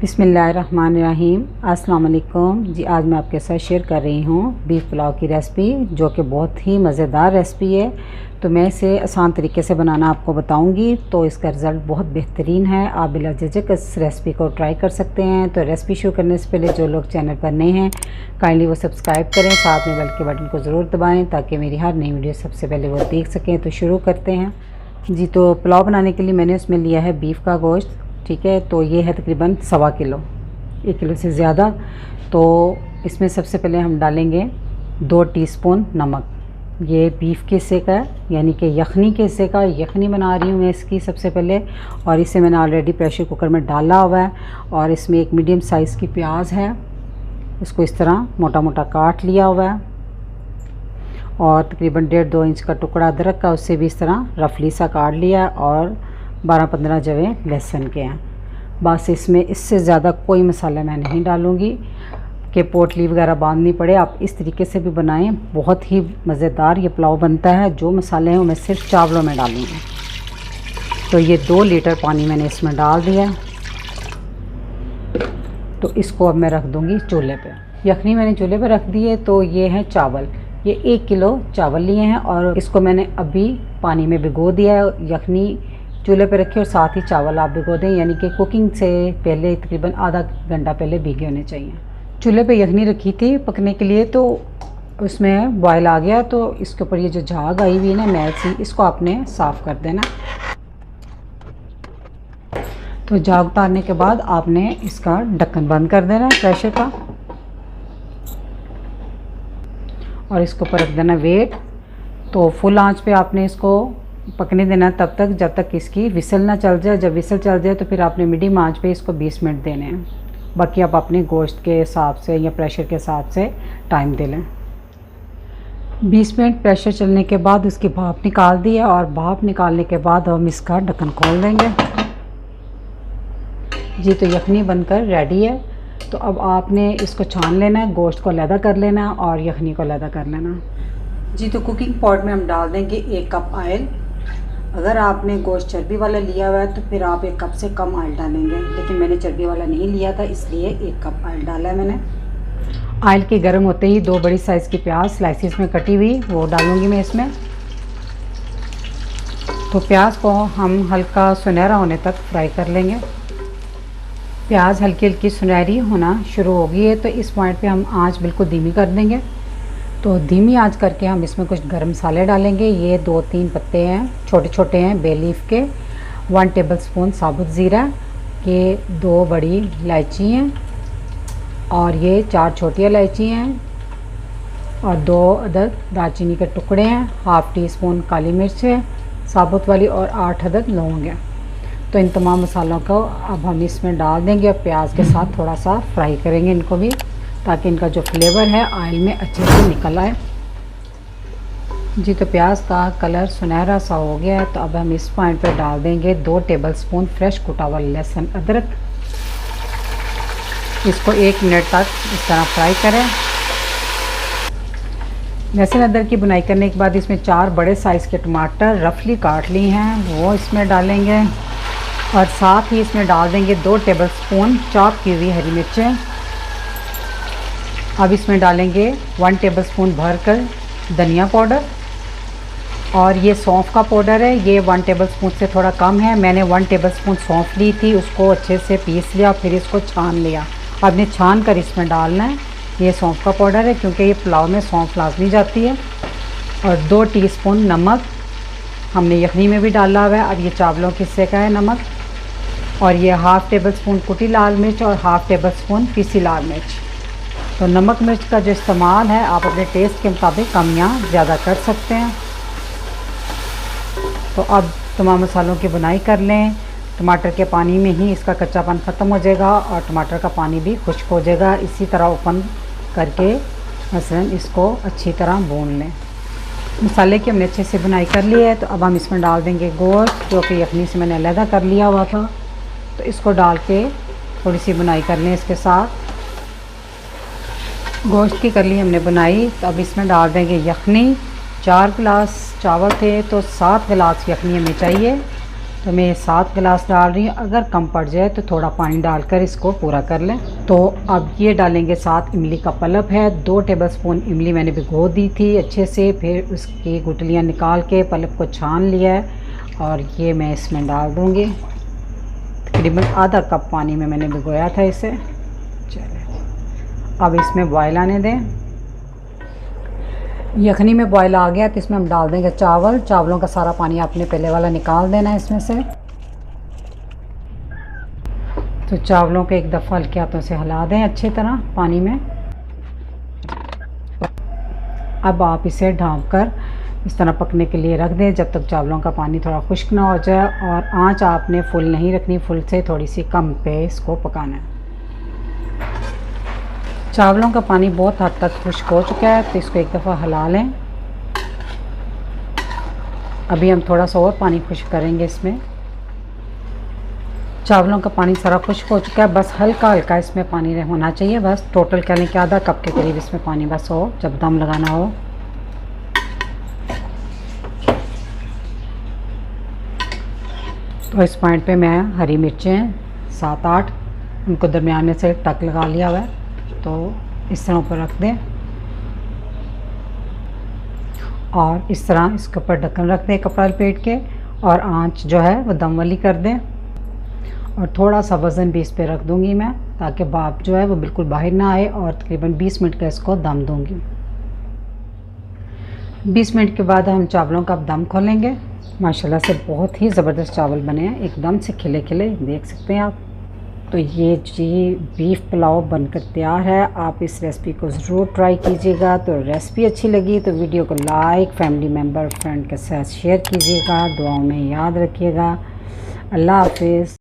बिस्मिल्लाहिर्रहमानिर्रहीम। अस्सलाम वालेकुम जी। आज मैं आपके साथ शेयर कर रही हूँ बीफ पुलाव की रेसिपी, जो कि बहुत ही मज़ेदार रेसिपी है। तो मैं इसे आसान तरीके से बनाना आपको बताऊंगी, तो इसका रिज़ल्ट बहुत बेहतरीन है। आप बिला झिझक इस रेसिपी को ट्राई कर सकते हैं। तो रेसिपी शुरू करने से पहले जो लोग चैनल पर नए हैं काइंडली वो सब्सक्राइब करें, साथ में बेल के बटन को ज़रूर दबाएँ ताकि मेरी हर नई वीडियो सबसे पहले वो देख सकें। तो शुरू करते हैं जी। तो पुलाव बनाने के लिए मैंने उसमें लिया है बीफ का गोश्त, ठीक है। तो ये है तकरीबन 1.25 किलो, 1 किलो से ज़्यादा। तो इसमें सबसे पहले हम डालेंगे 2 टीस्पून नमक। ये बीफ के हिस्से का है, यानी कि यखनी के हिस्से का। यखनी बना रही हूँ मैं इसकी सबसे पहले, और इसे मैंने ऑलरेडी प्रेशर कुकर में डाला हुआ है। और इसमें एक मीडियम साइज़ की प्याज है, उसको इस तरह मोटा मोटा काट लिया हुआ है। और तकरीबन 1.5-2 इंच का टुकड़ा अदरक का, उससे भी इस तरह रफली सा काट लिया। और 12-15 जवे लहसुन के हैं। बस इसमें इससे ज़्यादा कोई मसाला मैं नहीं डालूँगी कि पोटली वगैरह बांधनी पड़े। आप इस तरीके से भी बनाएं, बहुत ही मज़ेदार ये पुलाव बनता है। जो मसाले हैं वो मैं सिर्फ चावलों में डालूँगी। तो ये 2 लीटर पानी मैंने इसमें डाल दिया। तो इसको अब मैं रख दूँगी चूल्हे पे। यखनी मैंने चूल्हे पे रख दी है। तो ये है चावल, ये 1 किलो चावल लिए हैं और इसको मैंने अभी पानी में भिगो दिया है। यखनी चूल्हे पे रखी और साथ ही चावल आप भिगो दें, यानी कि कुकिंग से पहले तकरीबन आधा घंटा पहले भीगे होने चाहिए। चूल्हे पे यखनी रखी थी पकने के लिए, तो उसमें बॉयल आ गया। तो इसके ऊपर ये जो झाग आई हुई है ना मैल सी, इसको आपने साफ़ कर देना। तो झाग उतारने के बाद आपने इसका ढक्कन बंद कर देना प्रेशर का, और इसके ऊपर रख देना वेट। तो फुल आंच पे आपने इसको पकने देना तब तक जब तक इसकी विसल ना चल जाए। जब विसल चल जाए तो फिर आपने मीडियम आंच पे इसको 20 मिनट देने हैं। बाकी आप अपने गोश्त के हिसाब से या प्रेशर के हिसाब से टाइम दे लें। 20 मिनट प्रेशर चलने के बाद उसकी भाप निकाल दी है, और भाप निकालने के बाद हम इसका ढक्कन खोल देंगे जी। तो यखनी बनकर रेडी है। तो अब आपने इसको छान लेना है, गोश्त को अलहदा कर लेना और यखनी को अलहदा कर लेना जी। तो कुकिंग पॉट में हम डाल देंगे 1 कप ऑयल। अगर आपने गोश्त चर्बी वाला लिया हुआ है तो फिर आप 1 कप से कम ऑयल डालेंगे, लेकिन मैंने चर्बी वाला नहीं लिया था इसलिए 1 कप ऑयल डाला है मैंने। ऑयल के गर्म होते ही 2 बड़ी साइज़ की प्याज स्लाइसिस में कटी हुई वो डालूंगी मैं इसमें। तो प्याज को हम हल्का सुनहरा होने तक फ्राई कर लेंगे। प्याज हल्की हल्की सुनहरी होना शुरू हो गई है, तो इस पॉइंट पे हम आंच बिल्कुल धीमी कर देंगे। तो धीमी आंच करके हम इसमें कुछ गरम मसाले डालेंगे। ये 2-3 पत्ते हैं, छोटे छोटे हैं बे लीफ के। 1 टेबलस्पून साबुत ज़ीरा, ये 2 बड़ी इलायची हैं, और ये 4 छोटी इलायची हैं, और 2 अदद दालचीनी के टुकड़े हैं। हाफ़ टी स्पून काली मिर्च है साबुत वाली, और 8 अदद लौंग है। तो इन तमाम मसालों को अब हम इसमें डाल देंगे और प्याज के साथ थोड़ा सा फ्राई करेंगे इनको भी, ताकि इनका जो फ्लेवर है ऑयल में अच्छे से निकल आए जी। तो प्याज का कलर सुनहरा सा हो गया है। तो अब हम इस पॉइंट पर डाल देंगे 2 टेबलस्पून फ्रेश कुटा हुआ लहसुन अदरक। इसको 1 मिनट तक इस तरह फ्राई करें। लहसुन अदरक की बुनाई करने के बाद इसमें 4 बड़े साइज़ के टमाटर रफली काट ली हैं वो इसमें डालेंगे, और साथ ही इसमें डाल देंगे 2 टेबलस्पून चॉप की हुई हरी मिर्चें। अब इसमें डालेंगे 1 टेबलस्पून भरकर धनिया पाउडर, और ये सौंफ का पाउडर है। ये 1 टेबलस्पून से थोड़ा कम है। मैंने 1 टेबलस्पून सौंफ ली थी, उसको अच्छे से पीस लिया, फिर इसको छान लिया। अब ने छान कर इसमें डालना है। ये सौंफ का पाउडर है क्योंकि ये पुलाव में सौंफ लाजमी जाती है। और 2 टीस्पून नमक हमने यखनी में भी डाला हुआ है। अब ये चावलों के हिस्से का है नमक। और ये हाफ़ टेबलस्पून कुटी लाल मिर्च और हाफ़ टेबलस्पून पीसी लाल मिर्च। तो नमक मिर्च का जो इस्तेमाल है आप अपने टेस्ट के मुताबिक कम या ज़्यादा कर सकते हैं। तो अब तमाम मसालों की बुनाई कर लें। टमाटर के पानी में ही इसका कच्चापन ख़त्म हो जाएगा और टमाटर का पानी भी खुश्क हो जाएगा। इसी तरह ओपन करके मसलन इसको अच्छी तरह भून लें। मसाले की हमने अच्छे से बुनाई कर ली है। तो अब हम इसमें डाल देंगे गोश्त, जो कि यखनी से मैंने अलहदा कर लिया हुआ था। तो इसको डाल के थोड़ी सी बुनाई कर लें इसके साथ। गोश्त की कर ली हमने बुनाई। तो अब इसमें डाल देंगे यखनी। 4 गिलास चावल थे तो 7 गिलास यखनी हमें चाहिए। तो मैं 7 गिलास डाल रही हूँ। अगर कम पड़ जाए तो थोड़ा पानी डालकर इसको पूरा कर लें। तो अब ये डालेंगे, साथ इमली का पल्प है, 2 टेबलस्पून इमली मैंने भिगो दी थी अच्छे से, फिर उसकी गुठलियाँ निकाल के पल्प को छान लिया है और ये मैं इसमें डाल दूँगी। तकरीबन आधा कप पानी में मैंने भिगोया था इसे। चलिए अब इसमें बॉयल आने दें। यखनी में बॉयल आ गया तो इसमें हम डाल देंगे चावल। चावलों का सारा पानी आपने पहले वाला निकाल देना है इसमें से। तो चावलों को एक दफ़ा हल्के हाथों से हिला दें अच्छी तरह पानी में। अब आप इसे ढाँप कर इस तरह पकने के लिए रख दें जब तक चावलों का पानी थोड़ा खुश्क ना हो जाए। और आंच आपने फुल नहीं रखनी, फुल से थोड़ी सी कम पे इसको पकाना है। चावलों का पानी बहुत हद तक खुश्क हो चुका है तो इसको एक दफ़ा हिला लें। अभी हम थोड़ा सा और पानी खुश्क करेंगे इसमें। चावलों का पानी सारा खुश्क हो चुका है, बस हल्का हल्का इसमें पानी होना चाहिए। बस टोटल कहने के आधा कप के करीब इसमें पानी बस हो जब दम लगाना हो। तो इस पॉइंट पे मैं हरी मिर्चें 7-8 उनको दरमियान में से टक लगा लिया हुआ है, तो इस तरह ऊपर रख दें और इस तरह इसके ऊपर ढक्कन रख दें कपड़ा लपेट के। और आंच जो है वो दम वाली कर दें और थोड़ा सा वज़न भी इस पे रख दूंगी मैं, ताकि भाप जो है वो बिल्कुल बाहर ना आए। और तकरीबन 20 मिनट का इसको दम दूंगी। 20 मिनट के बाद हम चावलों का अब दम खोलेंगे। माशाल्लाह से बहुत ही ज़बरदस्त चावल बने हैं, एकदम से खिले खिले, देख सकते हैं आप। तो ये जी बीफ पुलाव बनकर तैयार है। आप इस रेसिपी को ज़रूर ट्राई कीजिएगा। तो रेसिपी अच्छी लगी तो वीडियो को लाइक, फैमिली मेम्बर, फ्रेंड के साथ शेयर कीजिएगा। दुआओं में याद रखिएगा। अल्लाह हाफिज़।